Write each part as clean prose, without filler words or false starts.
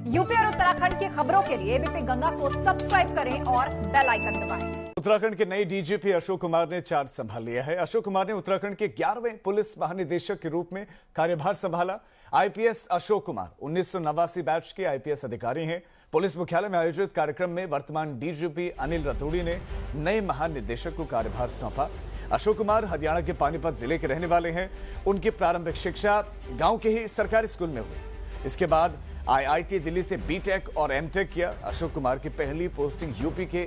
UP और उत्तराखंड की खबरों के लिए एबीपी गंगा को सब्सक्राइब करें और बेल आइकन दबाएं। उत्तराखंड के नए डीजीपी अशोक कुमार ने चार्ज संभाल लिया है। अशोक कुमार ने उत्तराखंड के 11वें पुलिस महानिदेशक के रूप में कार्यभार संभाला। आईपीएस अशोक कुमार 1989 बैच के आईपीएस अधिकारी हैं। पुलिस मुख्यालय में आयोजित कार्यक्रम में वर्तमान डीजीपी अनिल रतूड़ी ने नए महानिदेशक को कार्यभार सौंपा। अशोक कुमार हरियाणा के पानीपत जिले के रहने वाले हैं। उनकी प्रारंभिक शिक्षा गांव के ही सरकारी स्कूल में हुई। इसके बाद आईआईटी दिल्ली से बीटेक और एमटेक किया। अशोक कुमार की पहली पोस्टिंग यूपी के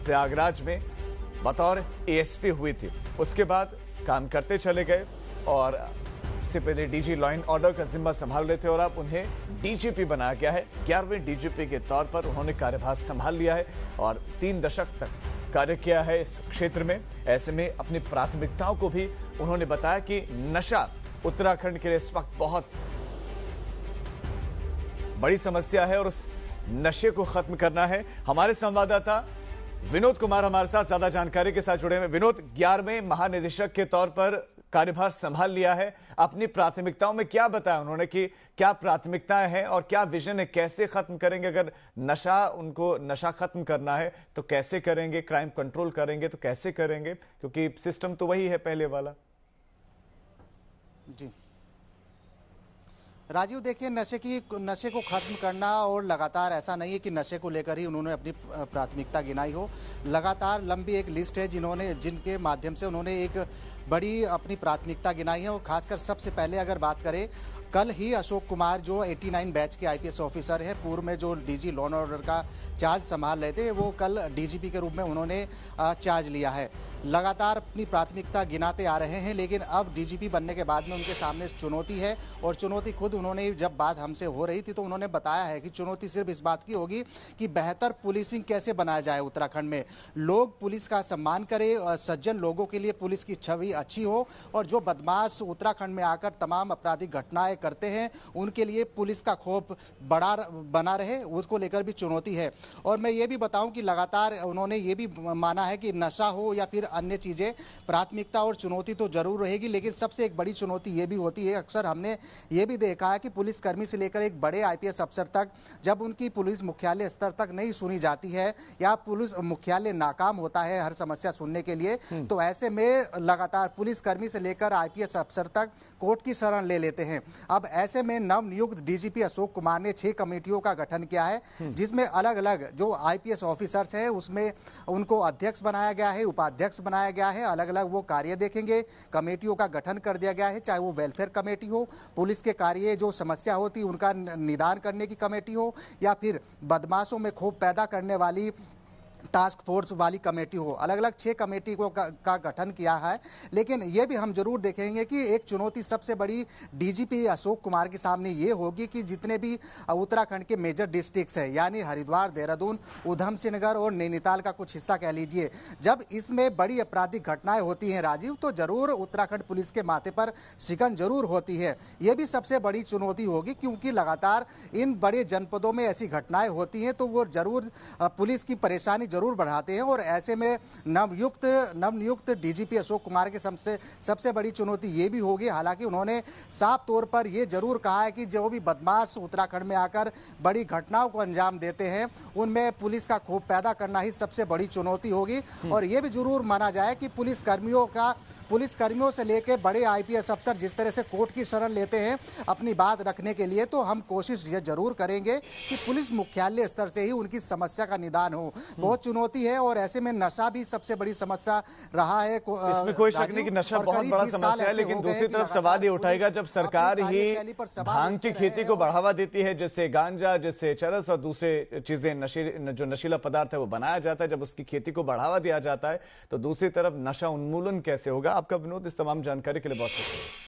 प्रयागराज में बतौर एएसपी हुई थी। उसके बाद काम करते चले गए और इससे पहले डीजी लॉ एंड ऑर्डर का जिम्मा संभाल रहे थे और अब उन्हें डीजीपी बनाया गया है। 11वें डीजीपी के तौर पर उन्होंने कार्यभार संभाल लिया है और 3 दशक तक कार्य किया है इस क्षेत्र में। ऐसे में अपनी प्राथमिकताओं को भी उन्होंने बताया कि नशा उत्तराखंड के लिए इस वक्त बहुत बड़ी समस्या है और उस नशे को खत्म करना है। हमारे संवाददाता विनोद कुमार हमारे साथ ज्यादा जानकारी के साथ जुड़े हुए। विनोद, 11वें महानिदेशक के तौर पर कार्यभार संभाल लिया है, अपनी प्राथमिकताओं में क्या बताया उन्होंने कि क्या प्राथमिकताएं हैं और क्या विजन है, कैसे खत्म करेंगे? अगर उनको नशा खत्म करना है तो कैसे करेंगे? क्राइम कंट्रोल करेंगे तो कैसे करेंगे? क्योंकि सिस्टम तो वही है पहले वाला। जी राजीव, देखिए, नशे को खत्म करना और लगातार ऐसा नहीं है कि नशे को लेकर ही उन्होंने अपनी प्राथमिकता गिनाई हो। लगातार लंबी एक लिस्ट है जिनके माध्यम से उन्होंने एक बड़ी अपनी प्राथमिकता गिनाई है। और खासकर सबसे पहले अगर बात करें, कल ही अशोक कुमार जो 89 बैच के आईपीएस ऑफिसर है, पूर्व में जो डीजी लॉ एंड ऑर्डर का चार्ज संभाल रहे थे, वो कल डीजीपी के रूप में उन्होंने चार्ज लिया है। लगातार अपनी प्राथमिकता गिनाते आ रहे हैं, लेकिन अब डीजीपी बनने के बाद में उनके सामने चुनौती है। और चुनौती खुद उन्होंने, जब बात हमसे हो रही थी तो उन्होंने बताया है कि चुनौती सिर्फ इस बात की होगी कि बेहतर पुलिसिंग कैसे बनाया जाए उत्तराखंड में। लोग पुलिस का सम्मान करें और सज्जन लोगों के लिए पुलिस की छवि अच्छी हो, और जो बदमाश उत्तराखंड में आकर तमाम आपराधिक घटनाएं करते हैं उनके लिए पुलिस का खौफ बना रहे, उसको लेकर भी चुनौती है। और मैं ये भी बताऊं कि लगातार उन्होंने ये भी माना है कि नशा हो या फिर अन्य चीजें, प्राथमिकता और चुनौती तो जरूर रहेगी, लेकिन सबसे एक बड़ी चुनौती ये भी होती है, अक्सर हमने ये भी देखा है कि पुलिसकर्मी से लेकर एक बड़े आईपीएस अफसर तक जब उनकी पुलिस मुख्यालय स्तर तक नहीं सुनी जाती है या पुलिस मुख्यालय नाकाम होता है हर समस्या सुनने के लिए, तो ऐसे में लगातार पुलिसकर्मी से लेकर आईपीएस अफसर तक कोर्ट की शरण ले लेते हैं। अब ऐसे में नवनियुक्त डीजीपी अशोक कुमार ने 6 कमेटियों का गठन किया है, जिसमें अलग अलग जो आईपीएस ऑफिसर्स हैं उसमें उनको अध्यक्ष बनाया गया है, उपाध्यक्ष बनाया गया है। अलग अलग वो कार्य देखेंगे। कमेटियों का गठन कर दिया गया है, चाहे वो वेलफेयर कमेटी हो, पुलिस के कार्य जो समस्या होती उनका निदान करने की कमेटी हो, या फिर बदमाशों में खौफ पैदा करने वाली टास्क फोर्स वाली कमेटी हो। अलग अलग 6 कमेटी का गठन किया है। लेकिन ये भी हम जरूर देखेंगे कि एक चुनौती सबसे बड़ी डीजीपी अशोक कुमार के सामने ये होगी कि जितने भी उत्तराखंड के मेजर डिस्ट्रिक्ट्स हैं, यानी हरिद्वार, देहरादून, ऊधम सिंह नगर और नैनीताल का कुछ हिस्सा कह लीजिए, जब इसमें बड़ी आपराधिक घटनाएं होती हैं राजीव, तो जरूर उत्तराखंड पुलिस के माथे पर शिकन जरूर होती है। ये भी सबसे बड़ी चुनौती होगी, क्योंकि लगातार इन बड़े जनपदों में ऐसी घटनाएं होती हैं तो वो जरूर पुलिस की परेशानी जरूर बढ़ाते हैं। और ऐसे में नवनियुक्त डीजीपी अशोक कुमार के सबसे बड़ी चुनौती ये भी होगी, हालांकि उन्होंने साफ तौर पर ये जरूर कहा है कि जो भी बदमाश उत्तराखंड में आकर बड़ी घटनाओं को अंजाम देते हैं उनमें पुलिस का खौफ पैदा करना ही सबसे बड़ी चुनौती होगी। और ये भी जरूर माना जाए कि पुलिसकर्मियों से लेकर बड़े आईपीएस अफसर जिस तरह से कोर्ट की शरण लेते हैं अपनी बात रखने के लिए, तो हम कोशिश ये जरूर करेंगे कि पुलिस मुख्यालय स्तर से ही उनकी समस्या का निदान हो। बहुत चुनौती है और ऐसे में नशा भी सबसे बड़ी समस्या रहा है। इसमें कोई शक नहीं कि नशा बहुत बड़ा समस्या है, लेकिन दूसरी तरफ सवाल ये उठाएगा जब सरकार ही भांग की खेती को बढ़ावा देती है, जैसे गांजा, जैसे चरस और दूसरे चीजें जो नशीला पदार्थ है वो बनाया जाता है, जब उसकी खेती को बढ़ावा दिया जाता है तो दूसरी तरफ नशा उन्मूलन कैसे होगा? आपका विनोद, इस तमाम जानकारी के लिए बहुत शुक्रिया।